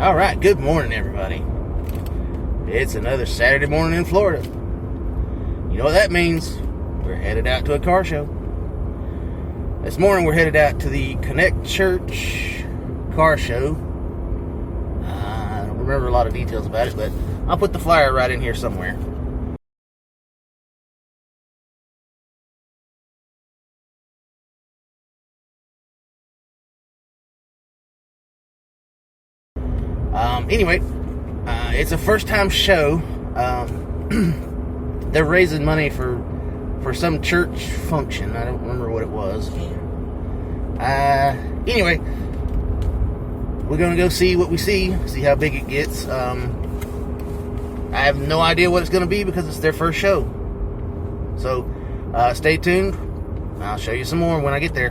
All right, good morning, everybody. It's another Saturday morning in Florida. You know what that means? We're headed out to a car show. This morning, we're headed out to the Connect Church car show. I don't remember a lot of details about it, but I'll put the flyer right in here somewhere. Anyway, it's a first-time show. They're raising money for some church function. I don't remember what it was. Anyway, we're gonna go see what we see how big it gets. I have no idea what it's gonna be because it's their first show. So, stay tuned. I'll show you some more when I get there.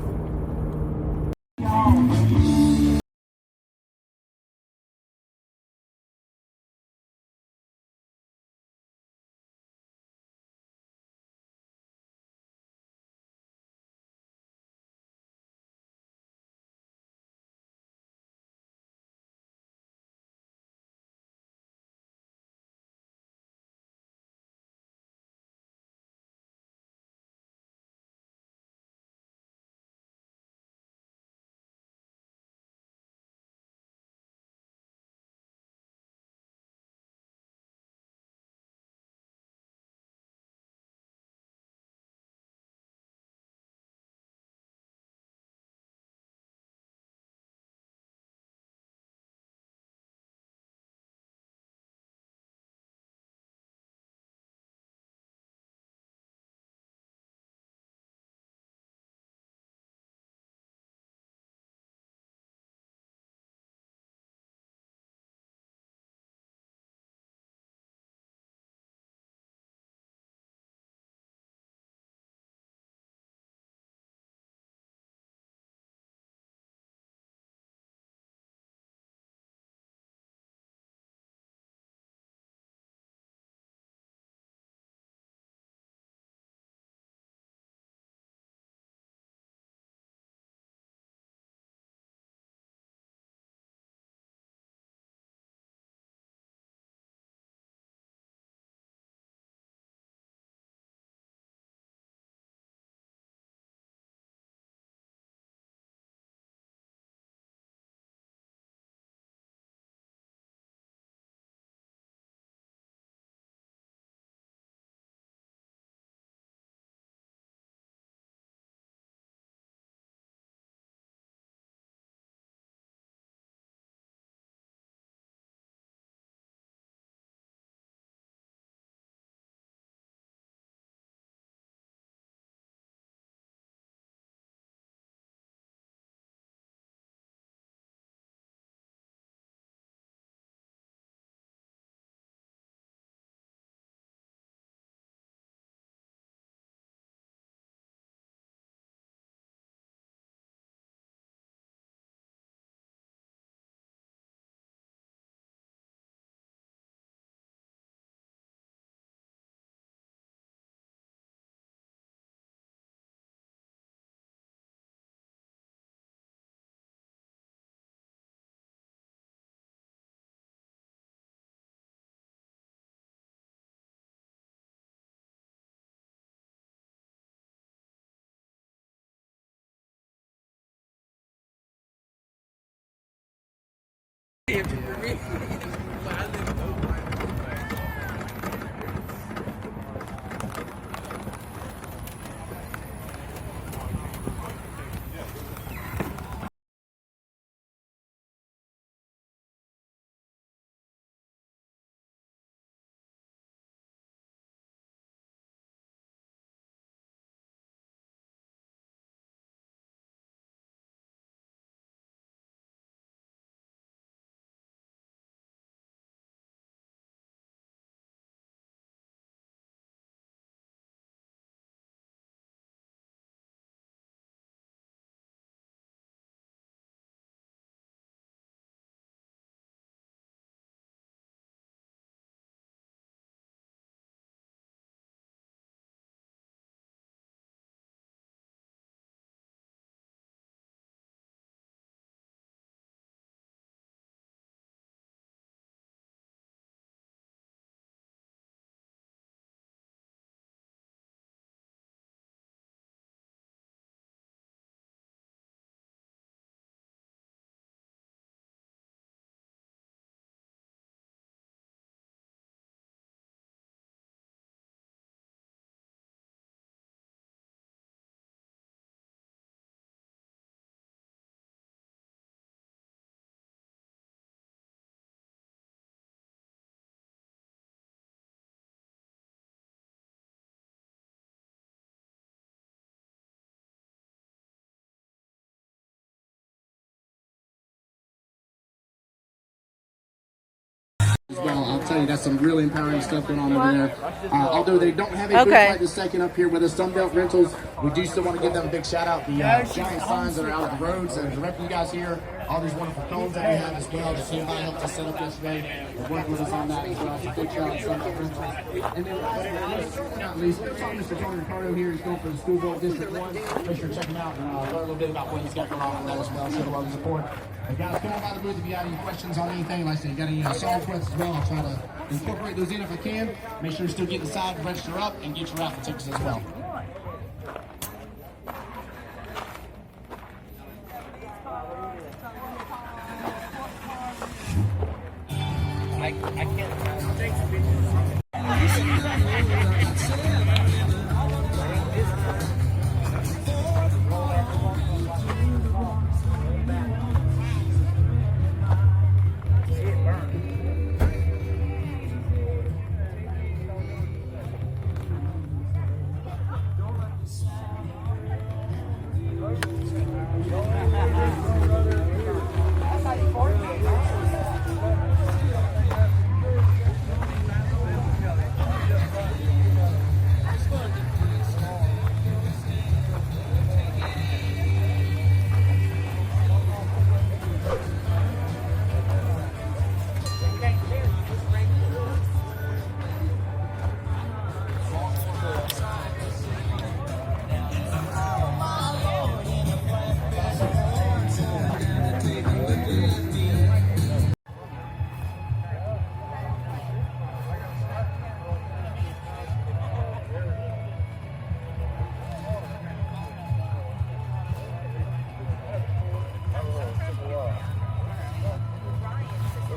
as well. I'll tell you, that's some really empowering stuff going on over there. Although they don't have a booth right this second up here with us, Sunbelt Rentals, we do still want to give them a big shout out. The giant signs that are out at the roads that are directing you guys here, all these wonderful cones that we have as well that came by and helped us set up yesterday. They're working with us on that as well. So big shout out to Sunbelt Rentals. And then last but not least, Mr. Tony Ricardo here is going for the school board District 1. Make sure to check him out and learn a little bit about what he's got going on with that as well. Show a lot of support. Hey guys, come on by the booth if you got any questions on anything. Like I said, you got any song requests as well. I'll try to incorporate those in if I can. Make sure to still get inside, register up, and get your raffle tickets as well. I can't take some pictures.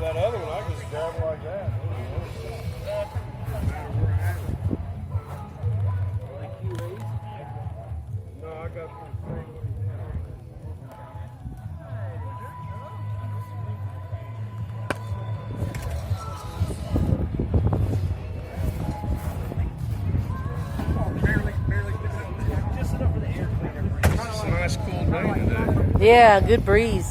That other one, I just grab it like that. No, I got the same one. Just enough for the air cleaner. It's a nice cool day today. Yeah, good breeze.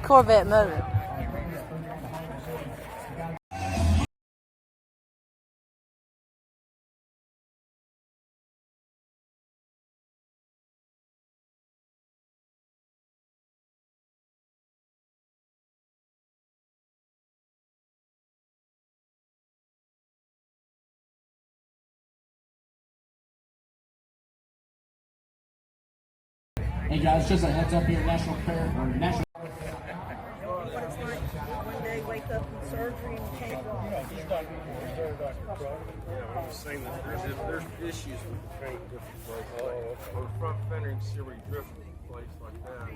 Corvette motor. Hey guys, just a heads up here, National Prayer, or National. What it's like one day, wake up in surgery and can't walk. I'm just saying that there's issues with the paint in different places. Like, on the front fender, you can see where you drift in a place like that.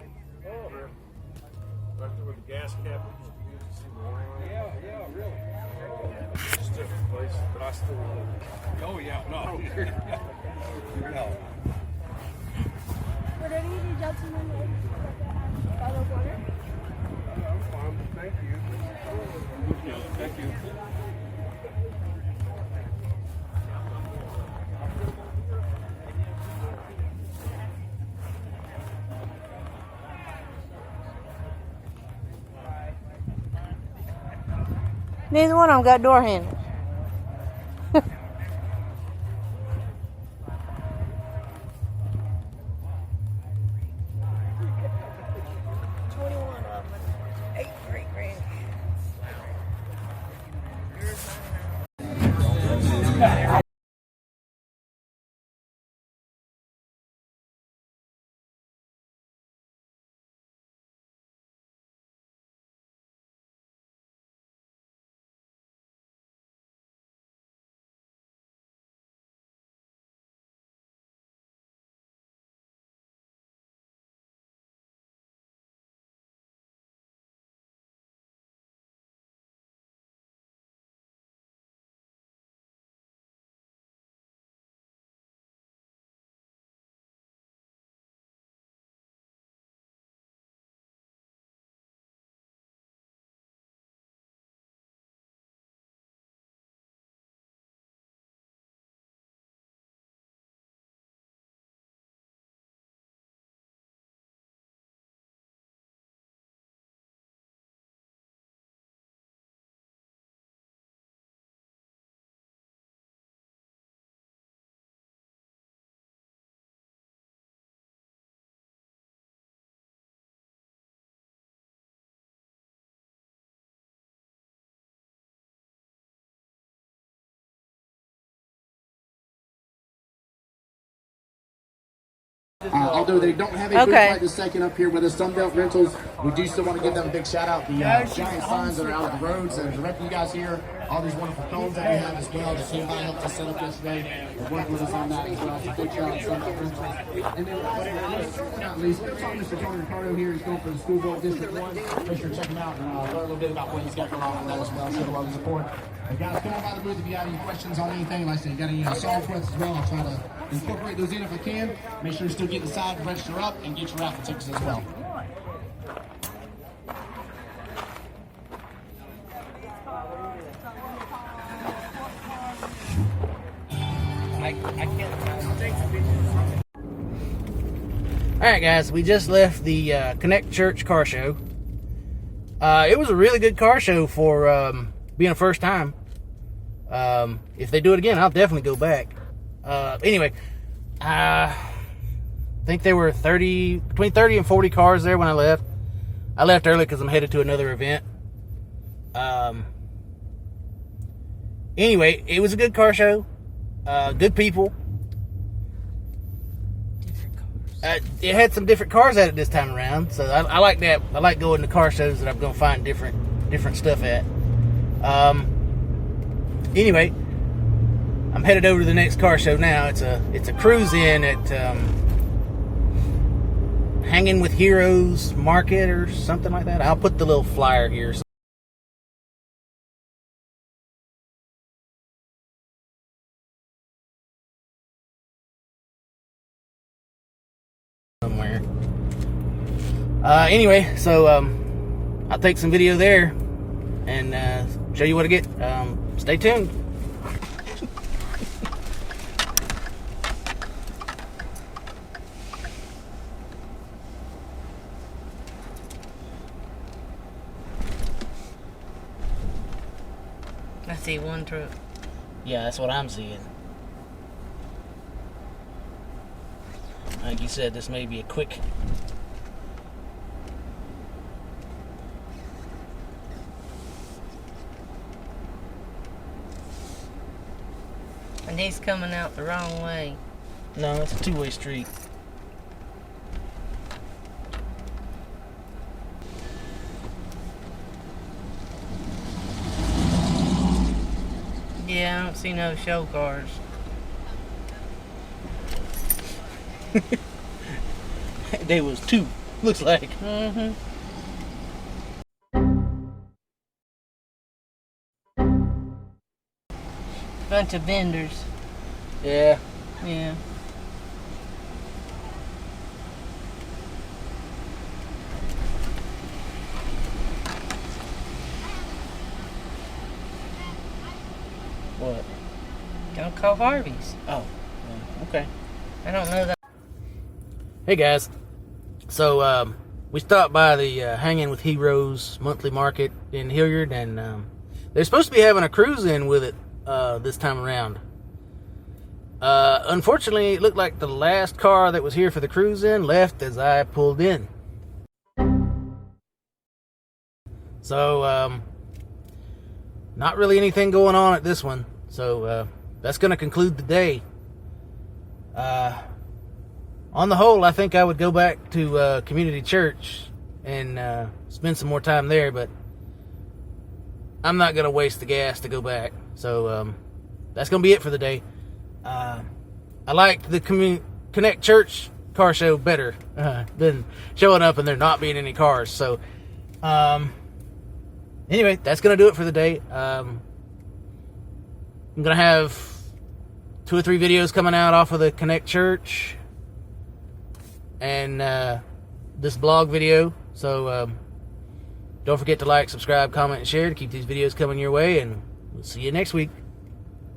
Drift. Right there where the gas cap used to be, you see the line. Yeah, really. Just different places, but I still love it. Oh, yeah, no. No. Would any of you gentlemen like to follow water? I'm fine, but thank you. Thank you. Neither one of them got door handles. Although they don't have a booth right this second up here with us, Sunbelt Rentals, we do still want to give them a big shout out. The giant signs that are out of the roads that are directing you guys here. All these wonderful cones that we have as well that came by and helped us set up yesterday. They're working with us on that as well. So big shout out to Sunbelt Rentals. And then last but not least, Mr. Tony Ricardo here is going for the school board District 1. Make sure to check him out and learn a little bit about what he's got going on with that as well. Show a lot of support. And guys, come on by the booth if you have any questions on anything. Like I said, you got any song requests as well. I'll try to incorporate those in if I can. Make sure you still get inside, register up, and get your raffle tickets as well. Alright guys, we just left the Connect Church car show. It was a really good car show for being a first time. If they do it again, I'll definitely go back. Anyway, I think there were between 30 and 40 cars there when I left. I left early because I'm headed to another event. Anyway, it was a good car show. Good people. It had some different cars at it this time around, so I like that. I like going to car shows that I'm going to find different stuff at. Anyway, I'm headed over to the next car show now. It's a cruise in at Hanging with Heroes Market or something like that. I'll put the little flyer here. Somewhere. Anyway, so I'll take some video there and show you what I get. Stay tuned. I see one truck. Yeah, that's what I'm seeing. Like you said, this may be a quick. And he's coming out the wrong way. No, it's a two-way street. Yeah, I don't see no show cars. There was two, looks like. Mm-hmm. Bunch of vendors. Yeah. Yeah. What? Don't call Harvey's. Oh, okay. I don't know that. Hey guys, so we stopped by the Hanging with Heroes monthly market in Hilliard, and they're supposed to be having a cruise in with it this time around. Unfortunately, it looked like the last car that was here for the cruise in left as I pulled in. So not really anything going on at this one. So that's going to conclude the day. On the whole, I think I would go back to community church and spend some more time there, but I'm not going to waste the gas to go back. So that's going to be it for the day. I liked the Connect Church car show better than showing up and there not being any cars. So anyway, that's going to do it for the day. I'm going to have 2 or 3 videos coming out off of the Connect Church and this blog video. So don't forget to like, subscribe, comment, and share to keep these videos coming your way, and we'll see you next week.